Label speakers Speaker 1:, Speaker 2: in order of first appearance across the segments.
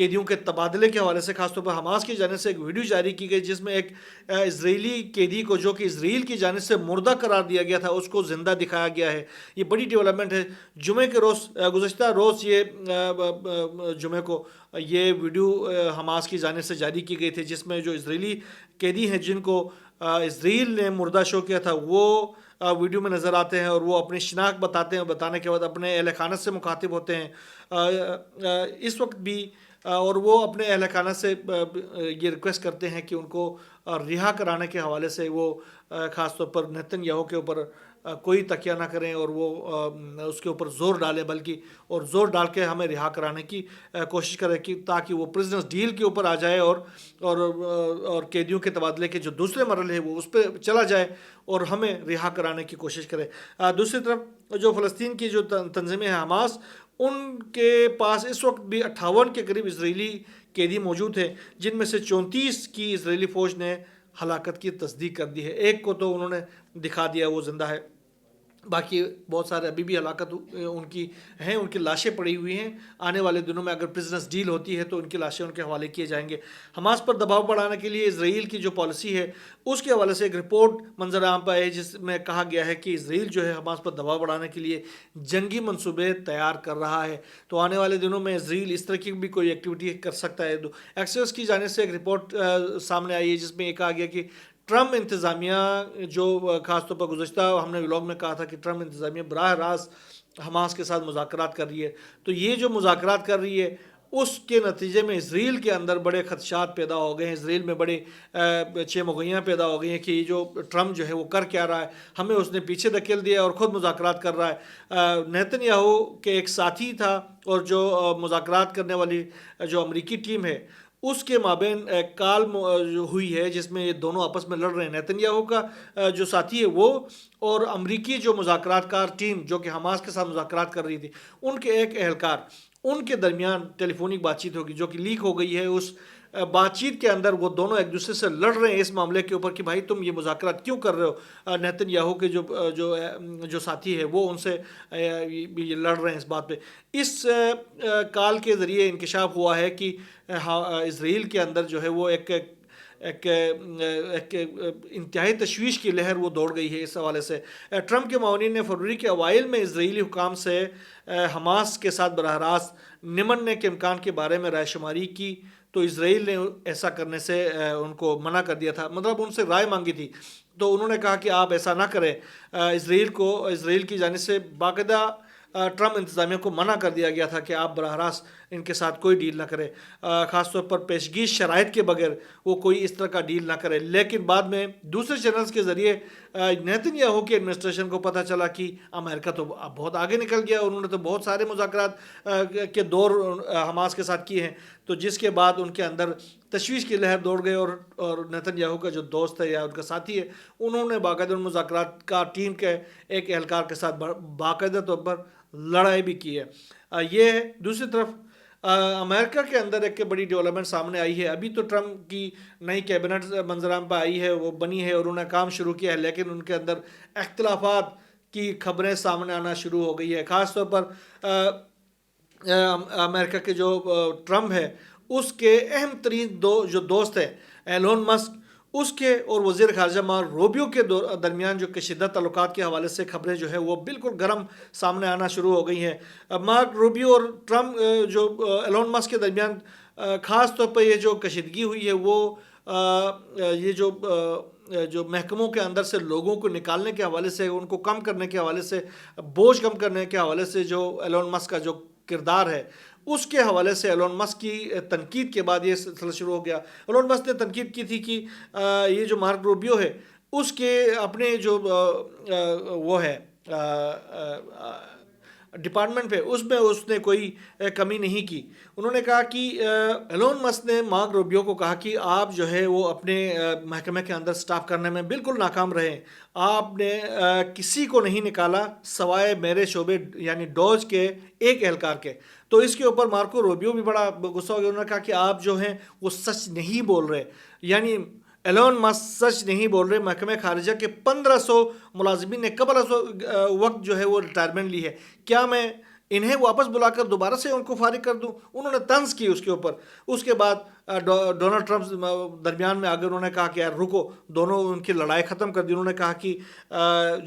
Speaker 1: قیدیوں کے تبادلے کے حوالے سے خاص طور پر حماس کی جانب سے ایک ویڈیو جاری کی گئی جس میں ایک اسرائیلی قیدی کو جو کہ اسرائیل کی جانب سے مردہ قرار دیا گیا تھا اس کو زندہ دکھایا گیا ہے. یہ بڑی ڈیولپمنٹ ہے. جمعے کے روز گزشتہ روز یہ جمعے کو یہ ویڈیو حماس کی جانب سے جاری کی گئی تھی جس میں جو اسرائیلی قیدی ہیں جن کو اسرائیل نے مردہ شو کیا تھا وہ ویڈیو میں نظر آتے ہیں اور وہ اپنی شناخت بتاتے ہیں. بتانے کے بعد اپنے اہل خانہ سے مخاطب ہوتے ہیں اس وقت بھی اور وہ اپنے اہل خانہ سے یہ ریکویسٹ کرتے ہیں کہ ان کو رہا کرانے کے حوالے سے وہ خاص طور پر نیتن یاہو کے اوپر کوئی تکیہ نہ کریں اور وہ اس کے اوپر زور ڈالیں بلکہ اور زور ڈال کے ہمیں رہا کرانے کی کوشش کریں کہ تاکہ وہ پریزنرز ڈیل کے اوپر آ جائے اور قیدیوں کے تبادلے کے جو دوسرے مرحلے ہیں وہ اس پہ چلا جائے اور ہمیں رہا کرانے کی کوشش کرے. دوسری طرف جو فلسطین کی جو تنظیمیں ہیں حماس ان کے پاس اس وقت بھی 58 کے قریب اسرائیلی قیدی موجود ہیں جن میں سے 34 کی اسرائیلی فوج نے ہلاکت کی تصدیق کر دی ہے. ایک کو تو انہوں نے دکھا دیا وہ زندہ ہے باقی بہت سارے ابھی بھی ہلاکت ان کی ہیں ان کی لاشیں پڑی ہوئی ہیں. آنے والے دنوں میں اگر پریزنرز ڈیل ہوتی ہے تو ان کی لاشیں ان کے حوالے کیے جائیں گے. حماس پر دباؤ بڑھانے کے لیے اسرائیل کی جو پالیسی ہے اس کے حوالے سے ایک رپورٹ منظر عام پہ ہے جس میں کہا گیا ہے کہ اسرائیل جو ہے حماس پر دباؤ بڑھانے کے لیے جنگی منصوبے تیار کر رہا ہے. تو آنے والے دنوں میں اسرائیل اس طرح کی بھی کوئی ایکٹیویٹی کر سکتا ہے. ایکسیوس کی جانب سے ایک رپورٹ سامنے آئی ہے جس میں یہ کہا گیا کہ ٹرمپ انتظامیہ جو خاص طور پر گزشتہ ہم نے ولاگ میں کہا تھا کہ ٹرمپ انتظامیہ براہ راست حماس کے ساتھ مذاکرات کر رہی ہے. تو یہ جو مذاکرات کر رہی ہے اس کے نتیجے میں اسرائیل کے اندر بڑے خدشات پیدا ہو گئے ہیں. اسرائیل میں بڑے چیمگوئیاں پیدا ہو گئی ہیں کہ یہ جو ٹرمپ جو ہے وہ کر کیا رہا ہے. ہمیں اس نے پیچھے دھکیل دیا اور خود مذاکرات کر رہا ہے. نیتن یاہو کے ایک ساتھی تھا اور جو مذاکرات کرنے والی جو امریکی ٹیم ہے اس کے مابین کال ہوئی ہے جس میں یہ دونوں آپس میں لڑ رہے ہیں. نیتن یاہو کا جو ساتھی ہے وہ اور امریکی جو مذاکرات کار ٹیم جو کہ حماس کے ساتھ مذاکرات کر رہی تھی ان کے ایک اہلکار ان کے درمیان ٹیلی فونک بات چیت ہوگی جو کہ لیک ہو گئی ہے. اس بات چیت کے اندر وہ دونوں ایک دوسرے سے لڑ رہے ہیں اس معاملے کے اوپر کہ بھائی تم یہ مذاکرات کیوں کر رہے ہو. نیتن یاہو کے جو ساتھی ہے وہ ان سے لڑ رہے ہیں اس بات پہ. اس کال کے ذریعے انکشاف ہوا ہے کہ اسرائیل کے اندر جو ہے وہ ایک انتہائی تشویش کی لہر وہ دوڑ گئی ہے اس حوالے سے. ٹرمپ کے معاونین نے فروری کے اوائل میں اسرائیلی حکام سے حماس کے ساتھ براہ راست نمٹنے کے امکان کے بارے میں رائے شماری کی تو اسرائیل نے ایسا کرنے سے ان کو منع کر دیا تھا. مطلب ان سے رائے مانگی تھی تو انہوں نے کہا کہ آپ ایسا نہ کریں. اسرائیل کی جانب سے باقاعدہ ٹرمپ انتظامیہ کو منع کر دیا گیا تھا کہ آپ براہ راست ان کے ساتھ کوئی ڈیل نہ کریں خاص طور پر پیشگی شرائط کے بغیر وہ کوئی اس طرح کا ڈیل نہ کرے. لیکن بعد میں دوسرے چینلز کے ذریعے نیتن یاہو کی ایڈمنسٹریشن کو پتہ چلا کہ امریکہ تو اب بہت آگے نکل گیا. انہوں نے تو بہت سارے مذاکرات کے دور حماس کے ساتھ کیے ہیں تو جس کے بعد ان کے اندر تشویش کی لہر دوڑ گئی اور نیتن یاہو کا جو دوست ہے یا ان کا ساتھی ہے انہوں نے باقاعدہ ان مذاکرات کا ٹیم کے ایک اہلکار کے ساتھ باقاعدہ طور پر لڑائی بھی کی ہے. یہ ہے. دوسری طرف امریکہ کے اندر ایک بڑی ڈیولپمنٹ سامنے آئی ہے. ابھی تو ٹرمپ کی نئی کیبنٹ منظر عام پہ آئی ہے وہ بنی ہے اور انہوں نے کام شروع کیا ہے لیکن ان کے اندر اختلافات کی خبریں سامنے آنا شروع ہو گئی ہے. خاص طور پر امریکہ کے جو ٹرمپ ہے اس کے اہم ترین جو دوست ہے ایلون مسک اس کے اور وزیر خارجہ مارک روبیو کے درمیان جو کشیدہ تعلقات کے حوالے سے خبریں جو ہے وہ بالکل گرم سامنے آنا شروع ہو گئی ہیں. مارک روبیو اور ٹرمپ جو ایلون مسک کے درمیان خاص طور پر یہ جو کشیدگی ہوئی ہے وہ یہ جو محکموں کے اندر سے لوگوں کو نکالنے کے حوالے سے ان کو کم کرنے کے حوالے سے بوجھ کم کرنے کے حوالے سے جو ایلون مسک کا جو کردار ہے اس کے حوالے سے ایلون مسک کی تنقید کے بعد یہ سلسلہ شروع ہو گیا. ایلون مسک نے تنقید کی تھی کہ یہ جو مارک روبیو ہے اس کے اپنے جو وہ ہے ڈپارٹمنٹ پہ اس میں اس نے کوئی کمی نہیں کی. انہوں نے کہا کہ ایلون مسک نے مارک روبیو کو کہا کہ آپ جو ہے وہ اپنے محکمے کے اندر سٹاف کرنے میں بالکل ناکام رہے. آپ نے کسی کو نہیں نکالا سوائے میرے شعبے یعنی ڈوج کے ایک اہلکار کے. تو اس کے اوپر مارکو روبیو بھی بڑا غصہ ہو گیا. انہوں نے کہا کہ آپ جو ہیں وہ سچ نہیں بول رہے. یعنی ایلون مسک سچ نہیں بول رہے. محکمہ خارجہ کے 1500 ملازمین نے قبل از وقت جو ہے وہ ریٹائرمنٹ لی ہے. کیا میں انہیں واپس بلا کر دوبارہ سے ان کو فارغ کر دوں. انہوں نے طنز کی اس کے اوپر. اس کے بعد ڈونلڈ ٹرمپ درمیان میں آگے انہوں نے کہا کہ یار رکو, دونوں ان کی لڑائی ختم کر دی. انہوں نے کہا کہ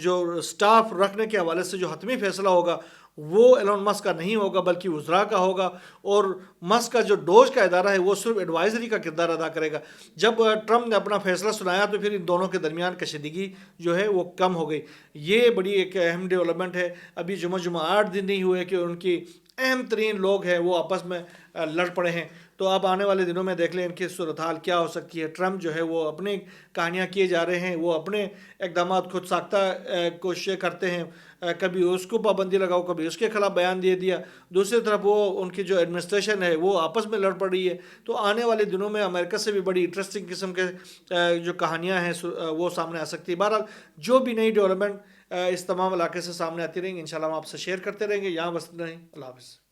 Speaker 1: جو سٹاف رکھنے کے حوالے سے جو حتمی فیصلہ ہوگا وہ ایلون مسک کا نہیں ہوگا بلکہ وزراء کا ہوگا, اور مسک کا جو ڈوج کا ادارہ ہے وہ صرف ایڈوائزری کا کردار ادا کرے گا. جب ٹرمپ نے اپنا فیصلہ سنایا تو پھر ان دونوں کے درمیان کشیدگی جو ہے وہ کم ہو گئی. یہ بڑی ایک اہم ڈیولپمنٹ ہے. ابھی جمعہ 8 دن نہیں ہوئے کہ ان کی اہم ترین لوگ ہیں وہ آپس میں لڑ پڑے ہیں. تو اب آنے والے دنوں میں دیکھ لیں ان کی صورتحال کیا ہو سکتی ہے. ٹرمپ جو ہے وہ اپنی کہانیاں کیے جا رہے ہیں, وہ اپنے اقدامات خود ساختہ کوششیں کرتے ہیں. کبھی اس کو پابندی لگاؤ, کبھی اس کے خلاف بیان دے دیا. دوسری طرف وہ ان کی جو ایڈمنسٹریشن ہے وہ آپس میں لڑ پڑ رہی ہے. تو آنے والے دنوں میں امریکہ سے بھی بڑی انٹرسٹنگ قسم کے جو کہانیاں ہیں وہ سامنے آ سکتی ہے. بہرحال جو بھی نئی ڈیولپمنٹ اس تمام علاقے سے سامنے آتی رہیں گی انشاءاللہ ہم آپ سے شیئر کرتے رہیں گے. یہاں بس نہیں, اللہ حافظ.